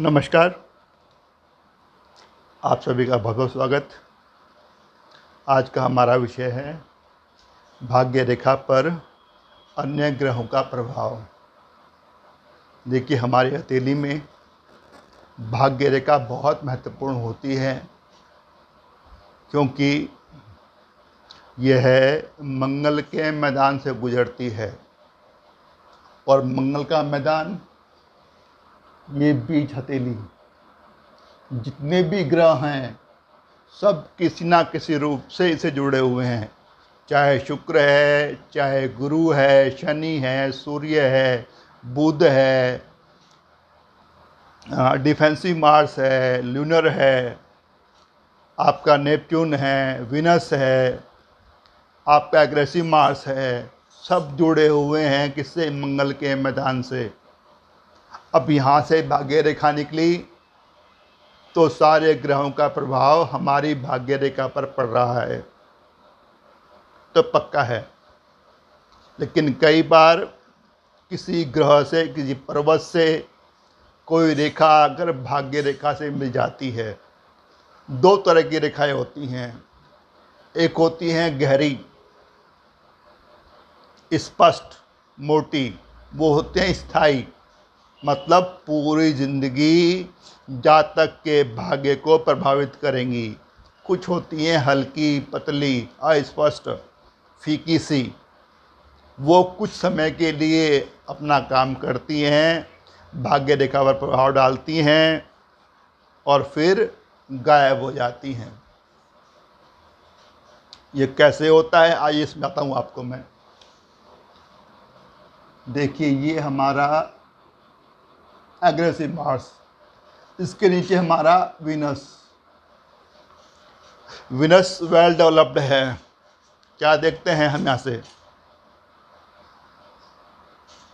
नमस्कार। आप सभी का बहुत बहुत स्वागत। आज का हमारा विषय है भाग्य रेखा पर अन्य ग्रहों का प्रभाव। देखिए, हमारी हथेली में भाग्य रेखा बहुत महत्वपूर्ण होती है, क्योंकि यह मंगल के मैदान से गुजरती है और मंगल का मैदान ये बीच हथेली। जितने भी ग्रह हैं सब किसी ना किसी रूप से इसे जुड़े हुए हैं, चाहे शुक्र है, चाहे गुरु है, शनि है, सूर्य है, बुध है, डिफेंसिव मार्स है, लूनर है, आपका नेपच्यून है, विनस है, आपका एग्रेसिव मार्स है। सब जुड़े हुए हैं किससे? मंगल के मैदान से। अब यहाँ से भाग्य रेखा निकली तो सारे ग्रहों का प्रभाव हमारी भाग्य रेखा पर पड़ रहा है, तो पक्का है। लेकिन कई बार किसी ग्रह से, किसी पर्वत से कोई रेखा अगर भाग्य रेखा से मिल जाती है, दो तरह की रेखाएं होती हैं। एक होती हैं गहरी, स्पष्ट, मोटी, वो होते हैं स्थायी, मतलब पूरी जिंदगी जातक के भाग्य को प्रभावित करेंगी। कुछ होती हैं हल्की, पतली, अस्पष्ट, फीकी सी, वो कुछ समय के लिए अपना काम करती हैं, भाग्य रेखा पर प्रभाव डालती हैं और फिर गायब हो जाती हैं। ये कैसे होता है, आइए समझाता हूँ आपको मैं। देखिए, ये हमारा एग्रेसिव मार्स, इसके नीचे हमारा विनस। विनस वेल डेवलप्ड है। क्या देखते हैं हम यहाँ से?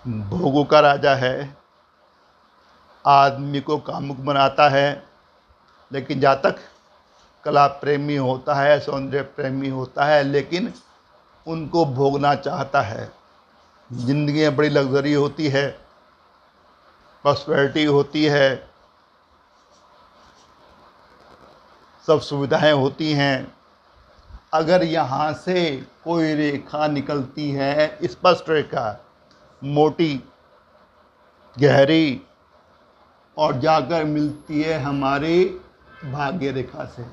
भोगों का राजा है, आदमी को कामुक बनाता है, लेकिन जातक कला प्रेमी होता है, सौंदर्य प्रेमी होता है, लेकिन उनको भोगना चाहता है। जिंदगी में बड़ी लग्जरी होती है, प्रॉस्पेरिटी होती है, सब सुविधाएं होती हैं। अगर यहाँ से कोई रेखा निकलती है, स्पष्ट रेखा, मोटी, गहरी, और जाकर मिलती है हमारी भाग्य रेखा से,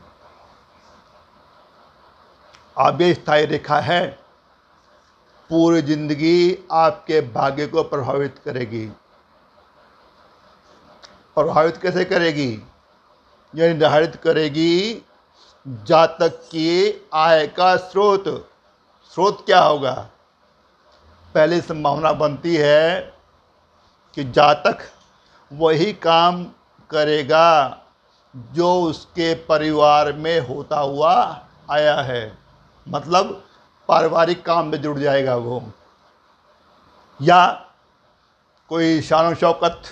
अब ये स्थायी रेखा है, पूरी जिंदगी आपके भाग्य को प्रभावित करेगी। प्रभावित कैसे करेगी? यह निर्धारित करेगी जातक की आय का स्रोत। स्रोत क्या होगा? पहली संभावना बनती है कि जातक वही काम करेगा जो उसके परिवार में होता हुआ आया है, मतलब पारिवारिक काम में जुड़ जाएगा वो, या कोई शान शौकत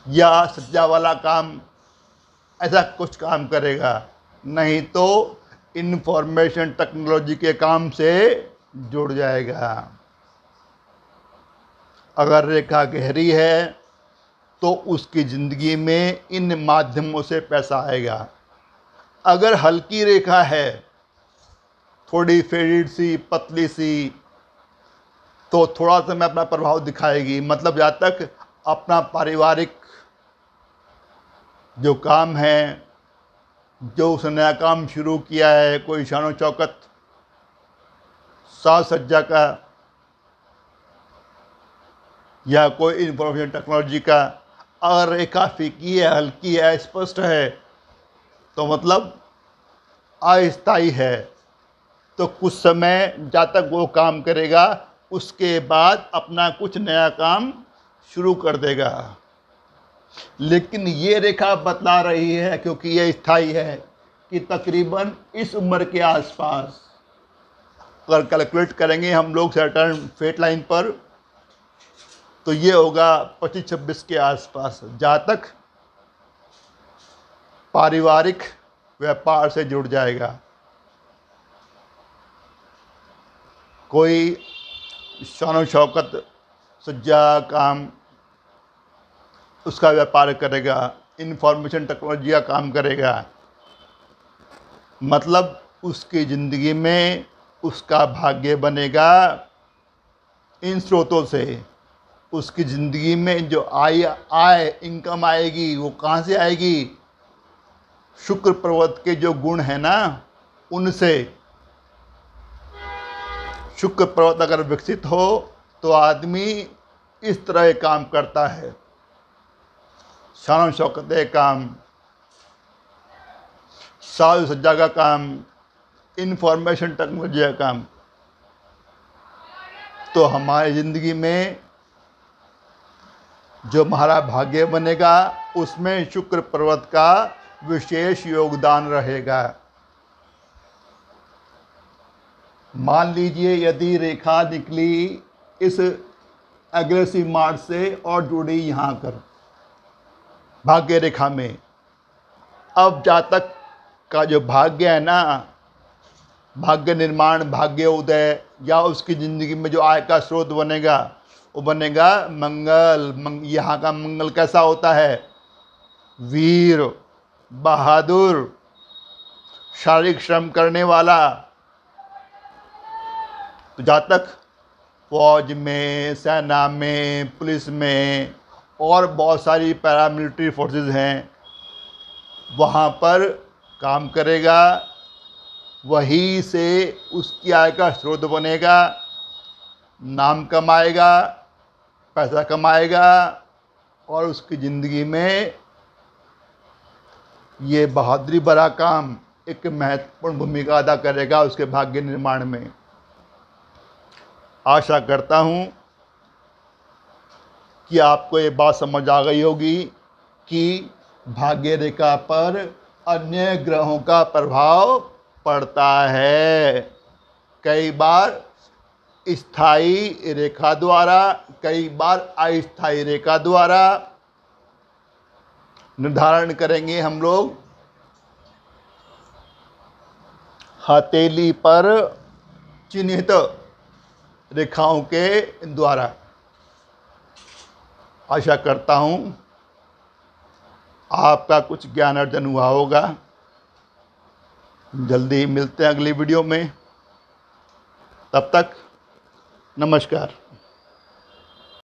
या सज्जा वाला काम, ऐसा कुछ काम करेगा। नहीं तो इंफॉर्मेशन टेक्नोलॉजी के काम से जुड़ जाएगा। अगर रेखा गहरी है तो उसकी ज़िंदगी में इन माध्यमों से पैसा आएगा। अगर हल्की रेखा है, थोड़ी फेडेड सी, पतली सी, तो थोड़ा समय अपना प्रभाव दिखाएगी। मतलब जब तक अपना पारिवारिक जो काम है, जो उसने नया काम शुरू किया है, कोई शानो चौकत, साज सज्जा का, या कोई इंफॉर्मेशन टेक्नोलॉजी का, अगर रेखा फीकी है, हल्की है, स्पष्ट है, तो मतलब अस्थायी है, तो कुछ समय जब तक वो काम करेगा, उसके बाद अपना कुछ नया काम शुरू कर देगा। लेकिन ये रेखा बतला रही है, क्योंकि ये स्थायी है, कि तकरीबन इस उम्र के आसपास, अगर कैलकुलेट करेंगे हम लोग सैटर्न फेट लाइन पर, तो ये होगा 25-26 के आसपास, जहाँ तक पारिवारिक व्यापार से जुड़ जाएगा। कोई शान शौकत, सज्जा काम, उसका व्यापार करेगा, इंफॉर्मेशन टेक्नोलॉजी का काम करेगा। मतलब उसकी ज़िंदगी में उसका भाग्य बनेगा इन स्रोतों से। उसकी ज़िंदगी में जो आय इनकम आएगी, वो कहाँ से आएगी? शुक्र पर्वत के जो गुण हैं ना, उनसे। शुक्र पर्वत अगर विकसित हो तो आदमी इस तरह काम करता है, शान शौकत काम, साज सज्जा का काम, इंफॉर्मेशन टेक्नोलॉजी का काम। तो हमारी ज़िंदगी में जो हमारा भाग्य बनेगा, उसमें शुक्र पर्वत का विशेष योगदान रहेगा। मान लीजिए यदि रेखा निकली इस एग्रेसिव मार्स से और जुड़ी यहाँ कर भाग्य रेखा में, अब जातक का जो भाग्य है ना, भाग्य निर्माण, भाग्य उदय, या उसकी ज़िंदगी में जो आय का स्रोत बनेगा, वो बनेगा मंगल। यहाँ का मंगल कैसा होता है? वीर, बहादुर, शारीरिक श्रम करने वाला। तो जातक फौज में, सेना में, पुलिस में और बहुत सारी पैरामिलिट्री फोर्सेस हैं, वहाँ पर काम करेगा, वहीं से उसकी आय का स्रोत बनेगा, नाम कमाएगा, पैसा कमाएगा, और उसकी ज़िंदगी में ये बहादुरी भरा काम एक महत्वपूर्ण भूमिका अदा करेगा उसके भाग्य निर्माण में। आशा करता हूँ कि आपको ये बात समझ आ गई होगी कि भाग्य रेखा पर अन्य ग्रहों का प्रभाव पड़ता है। कई बार स्थायी रेखा द्वारा, कई बार अस्थायी रेखा द्वारा निर्धारण करेंगे हम लोग हथेली पर चिन्हित रेखाओं के द्वारा। आशा करता हूँ आपका कुछ ज्ञान अर्जन हुआ होगा। जल्दी ही मिलते हैं अगली वीडियो में। तब तक नमस्कार।